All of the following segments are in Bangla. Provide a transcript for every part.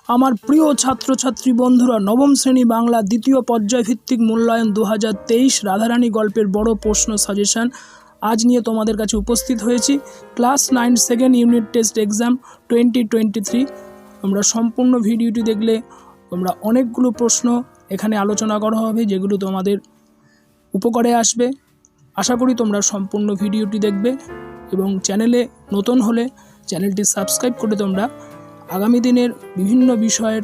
আমার প্রিয় ছাত্রছাত্রী বন্ধুরা, নবম শ্রেণী বাংলা দ্বিতীয় পর্যায়ভিত্তিক মূল্যায়ন 2023 রাধারানী গল্পের বড় প্রশ্ন সাজেশন আজ নিয়ে তোমাদের কাছে উপস্থিত হয়েছি। Class 9 second unit test exam 2023। তোমরা সম্পূর্ণ ভিডিওটি দেখলে তোমরা অনেকগুলো প্রশ্ন এখানে আলোচনা করা হবে, যেগুলো তোমাদের উপকারে আসবে। আশা করি তোমরা সম্পূর্ণ ভিডিওটি দেখবে এবং চ্যানেলে নতুন হলে চ্যানেলটি সাবস্ক্রাইব করে তোমরা আগামী দিনের বিভিন্ন বিষয়ের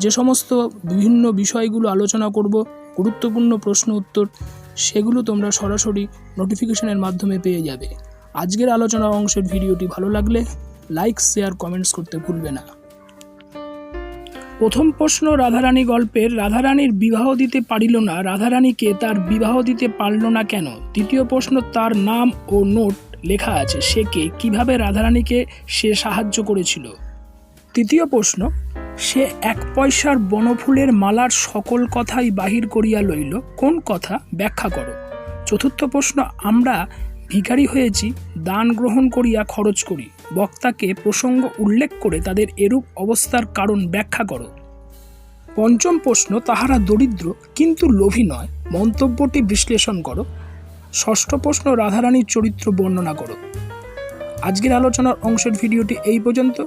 যে সমস্ত বিভিন্ন বিষয়গুলো আলোচনা করব, গুরুত্বপূর্ণ প্রশ্ন উত্তর, সেগুলো তোমরা সরাসরি নোটিফিকেশনের মাধ্যমে পেয়ে যাবে। আজকের আলোচনা অংশের ভিডিওটি ভালো লাগলে লাইক, শেয়ার, কমেন্টস করতে ভুলবে না। প্রথম প্রশ্ন রাধারানী গল্পের, রাধারানীর বিবাহ দিতে পারিল না, রাধারানীকে তার বিবাহ দিতে পারল না কেন? দ্বিতীয় প্রশ্ন, তার নাম ও নোট লেখা আছে, সে কে, কীভাবে রাধারানীকে সে সাহায্য করেছিল? তৃতীয় প্রশ্ন, সে 1 পয়সার বনফুলের মালার সকল কথাই বাহির করিয়া লইল, কোন কথা ব্যাখ্যা করো? চতুর্থ প্রশ্ন, আমরা ভিখারি হয়েছি, দান গ্রহণ করিয়া খরচ করি, বক্তাকে প্রসঙ্গ উল্লেখ করে তাদের এরূপ অবস্থার কারণ ব্যাখ্যা করো। পঞ্চম প্রশ্ন, তাহারা দরিদ্র কিন্তু লোভী নয়, মন্তব্যটি বিশ্লেষণ করো। ষষ্ঠ প্রশ্ন, রাধারানীর চরিত্র বর্ণনা করো। আজকের আলোচনার অংশের ভিডিওটি এই পর্যন্ত।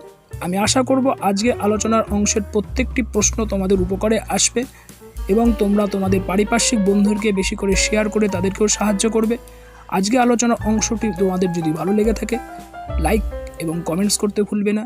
আমি আশা করব আজকের আলোচনার অংশের প্রত্যেকটি প্রশ্ন তোমাদের উপকারে আসবে এবং তোমরা তোমাদের পারিপার্শ্বিক বন্ধুদেরকে বেশি করে শেয়ার করে তাদেরকেও সাহায্য করবে। আজকে আলোচনার অংশটি তোমাদের যদি ভালো লেগে থাকে লাইক এবং কমেন্টস করতে ভুলবে না।